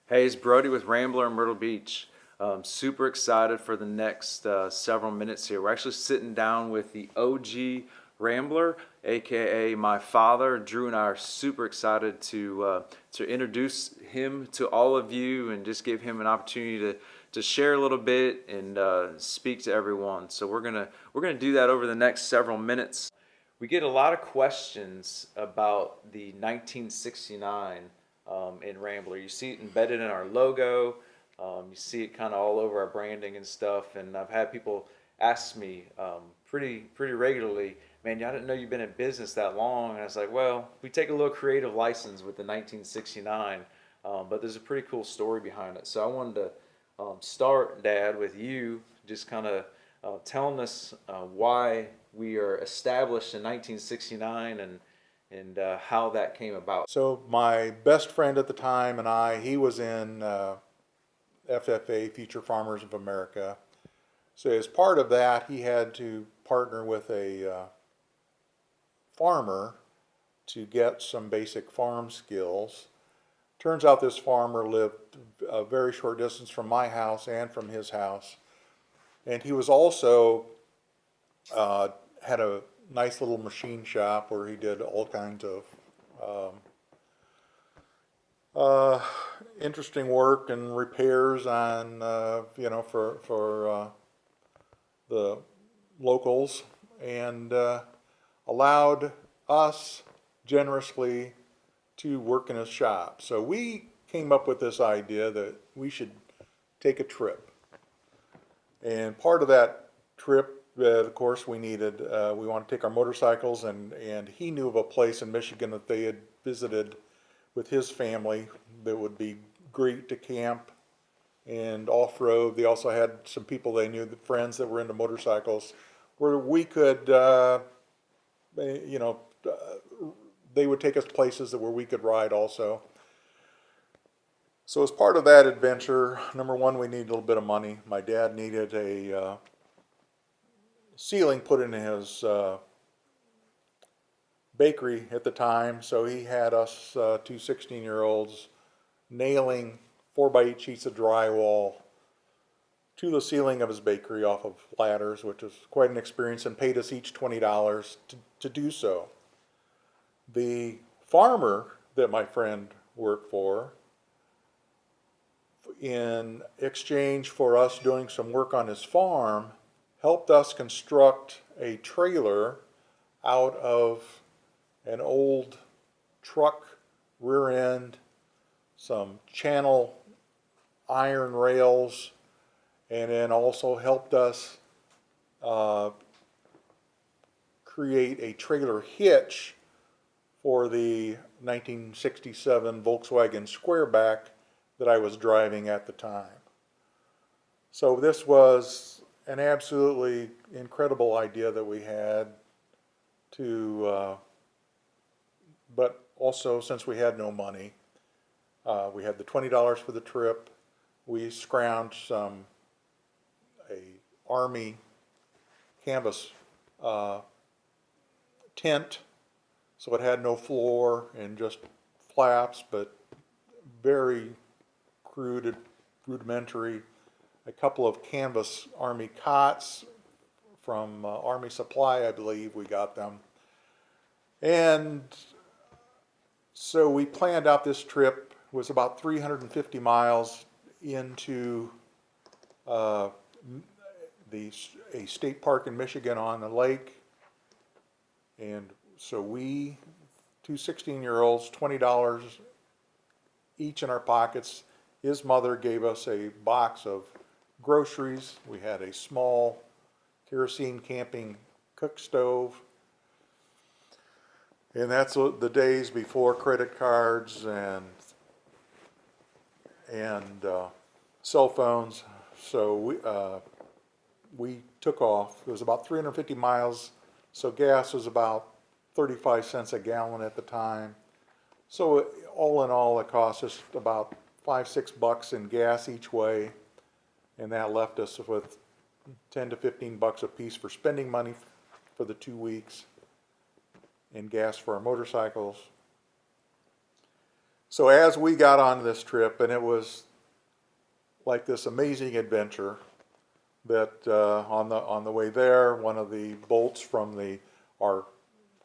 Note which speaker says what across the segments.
Speaker 1: Hey, it's Brody with Rambler in Myrtle Beach. Super excited for the next several minutes here. We're actually sitting down with the OG Rambler, aka my father. Drew and I are super excited to introduce him to all of you and just give him an opportunity to share a little bit and speak to everyone. So we're gonna do that over the next several minutes. We get a lot of questions about the 1969 in Rambler. You see it embedded in our logo. You see it kind of all over our branding and stuff. And I've had people ask me pretty regularly, man, I didn't know you've been in business that long. And I was like, well, we take a little creative license with the 1969, but there's a pretty cool story behind it. So I wanted to start, Dad, with you just kind of telling us why we are established in 1969 and how that came about.
Speaker 2: So my best friend at the time and he was in FFA, Future Farmers of America. So as part of that, he had to partner with a farmer to get some basic farm skills. Turns out this farmer lived a very short distance from my house and from his house. And he was also had a nice little machine shop where he did all kinds of uh, interesting work and repairs on for the locals, and allowed us generously to work in his shop. So we came up with this idea that we should take a trip. And part of that trip, of course, we wanted to take our motorcycles, and he knew of a place in Michigan that they had visited with his family that would be great to camp and off-road. They also had some people they knew, friends that were into motorcycles, where we could, you know, they would take us places where we could ride also. So as part of that adventure, number one, we needed a little bit of money. My dad needed a ceiling put in his bakery at the time, so he had us two 16-year-olds nailing 4x8 sheets of drywall to the ceiling of his bakery off of ladders, which was quite an experience, and paid us each $20 to do so. The farmer that my friend worked for, in exchange for us doing some work on his farm, helped us construct a trailer out of an old truck rear end, some channel iron rails, and then also helped us create a trailer hitch for the 1967 Volkswagen Squareback that I was driving at the time. So this was an absolutely incredible idea that we had but also, since we had no money, we had the $20 for the trip. We scrounged a Army canvas tent, so it had no floor and just flaps, but very rudimentary. A couple of canvas Army cots from Army Supply, I believe we got them. And so we planned out this trip. It was about 350 miles into a state park in Michigan on the lake. And so we, two 16-year-olds, $20 each in our pockets. His mother gave us a box of groceries. We had a small kerosene camping cook stove. And that's the days before credit cards and cell phones. So we took off. It was about 350 miles, so gas was about 35 cents a gallon at the time. So all in all, it cost us about $5-6 in gas each way, and that left us with 10 to 15 bucks a piece for spending money for the 2 weeks, and gas for our motorcycles. So as we got on this trip, and it was like this amazing adventure, that on the way there, one of the bolts from our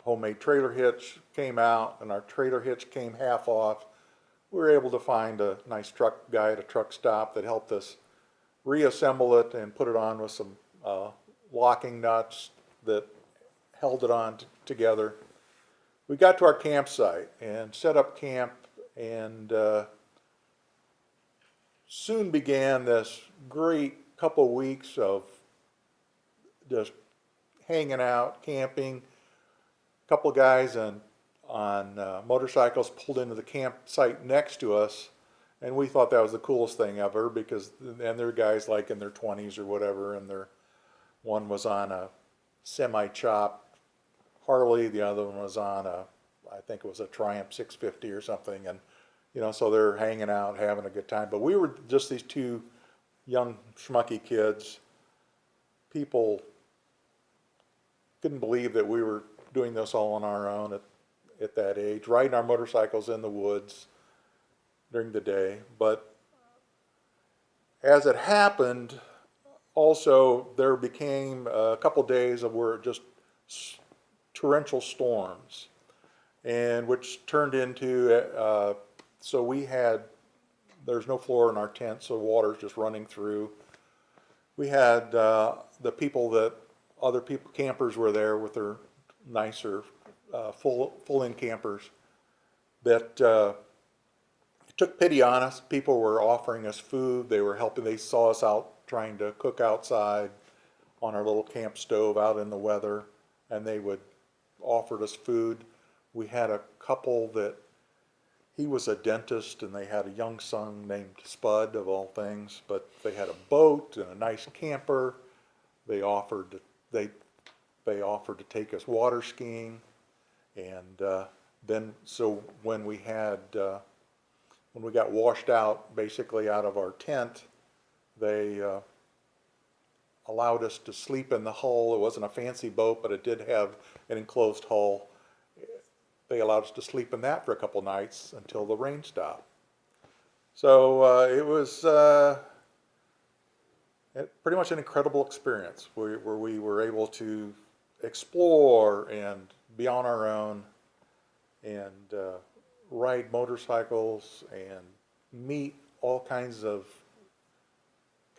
Speaker 2: homemade trailer hitch came out, and our trailer hitch came half off. We were able to find a nice truck guy at a truck stop that helped us reassemble it and put it on with some locking nuts that held it on together. We got to our campsite and set up camp, and soon began this great couple weeks of just hanging out, camping. A couple guys on motorcycles pulled into the campsite next to us, and we thought that was the coolest thing ever, because and they're guys like in their 20s or whatever, and one was on a semi-chop Harley, the other one was on I think it was a Triumph 650 or something, and so they're hanging out, having a good time. But we were just these two young schmucky kids. People couldn't believe that we were doing this all on our own at that age, riding our motorcycles in the woods during the day. But as it happened, also there became a couple days of where just torrential storms, and which turned into so there's no floor in our tent, so water's just running through. We had other people, campers were there with their nicer full-in campers that took pity on us. People were offering us food. They were helping. They saw us out trying to cook outside on our little camp stove out in the weather, and they would offer us food. We had a couple that he was a dentist, and they had a young son named Spud, of all things, but they had a boat and a nice camper. They offered to take us water skiing, and then so when we got washed out, basically out of our tent, they allowed us to sleep in the hull. It wasn't a fancy boat, but it did have an enclosed hull. They allowed us to sleep in that for a couple nights until the rain stopped. So it was pretty much an incredible experience where we were able to explore and be on our own and ride motorcycles and meet all kinds of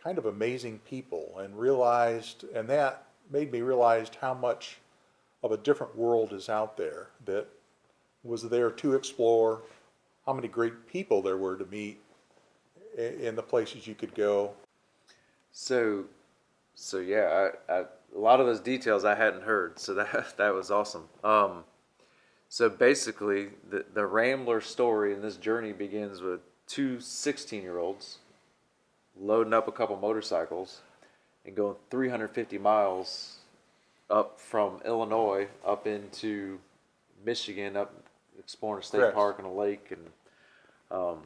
Speaker 2: amazing people, and that made me realize how much of a different world is out there that was there to explore, how many great people there were to meet in the places you could go.
Speaker 1: So yeah, a lot of those details I hadn't heard, so that was awesome. So basically, the Rambler story and this journey begins with two 16-year-olds loading up a couple motorcycles and going 350 miles up from Illinois up into Michigan, up exploring a state
Speaker 2: Correct.
Speaker 1: park and a lake, and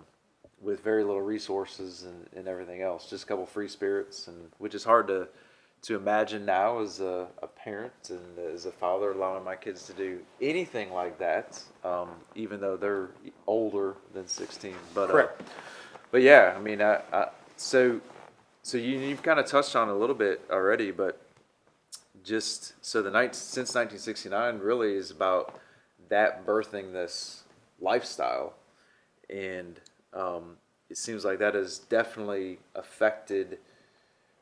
Speaker 1: with very little resources and everything else, just a couple free spirits, and which is hard to imagine now as a parent and as a father, allowing my kids to do anything like that, even though they're older than 16. But
Speaker 2: Correct.
Speaker 1: But yeah, I mean, so you've kind of touched on it a little bit already, but just so since 1969 really is about that birthing this lifestyle, and it seems like that has definitely affected,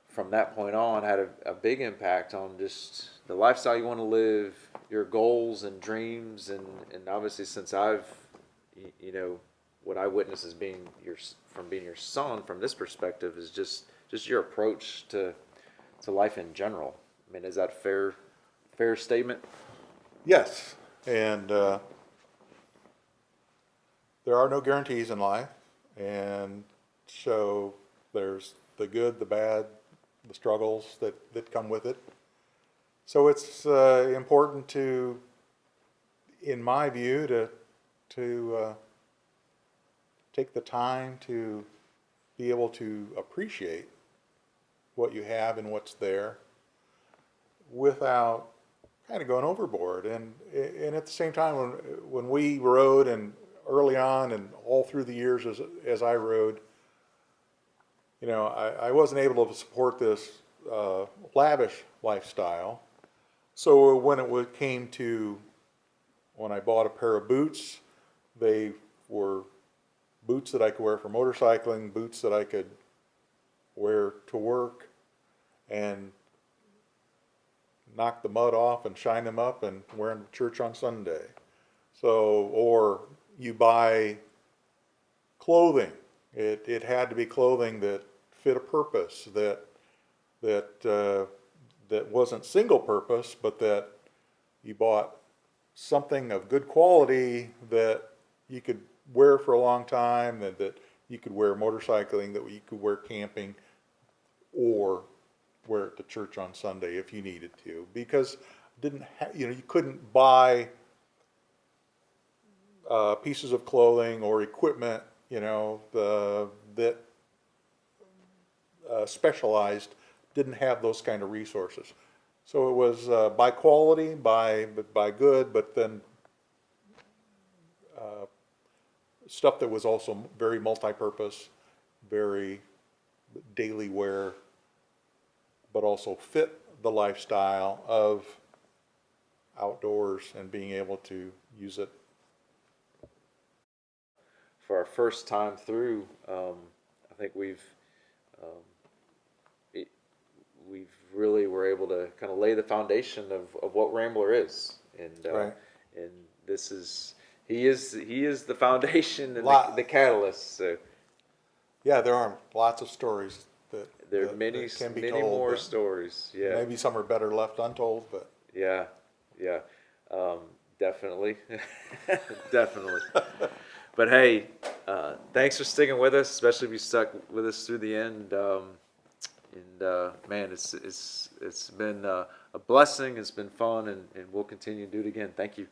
Speaker 1: from that point on, had a big impact on just the lifestyle you want to live, your goals and dreams, and obviously since I've, what I witness as being your son from this perspective is just your approach to life in general. I mean, is that a fair statement?
Speaker 2: Yes, and there are no guarantees in life, and so there's the good, the bad, the struggles that come with it. So it's important to, in my view, to take the time to be able to appreciate what you have and what's there without kind of going overboard. And at the same time, when we rode and early on and all through the years as I rode, I wasn't able to support this lavish lifestyle. So when I bought a pair of boots, they were boots that I could wear for motorcycling, boots that I could wear to work, and knock the mud off and shine them up and wear them to church on Sunday. So, or you buy clothing. It had to be clothing that fit a purpose, that wasn't single purpose, but that you bought something of good quality that you could wear for a long time, that you could wear motorcycling, that you could wear camping, or wear it to church on Sunday if you needed to. Because you couldn't buy pieces of clothing or equipment, that specialized, didn't have those kind of resources. So it was by quality, by good, but then stuff that was also very multi-purpose, very daily wear, but also fit the lifestyle of outdoors and being able to use it.
Speaker 1: For our first time through, I think we've really were able to kind of lay the foundation of what Rambler is, and
Speaker 2: Right.
Speaker 1: and this is he is the foundation and the catalyst. So
Speaker 2: Yeah, there are lots of stories
Speaker 1: there are
Speaker 2: that
Speaker 1: many
Speaker 2: can be
Speaker 1: many
Speaker 2: told,
Speaker 1: more
Speaker 2: but
Speaker 1: stories. Yeah,
Speaker 2: maybe some are better left untold, but
Speaker 1: yeah, yeah, definitely, definitely. But hey, thanks for sticking with us, especially if you stuck with us through the end. Man, it's been a blessing. It's been fun, and we'll continue to do it again. Thank you.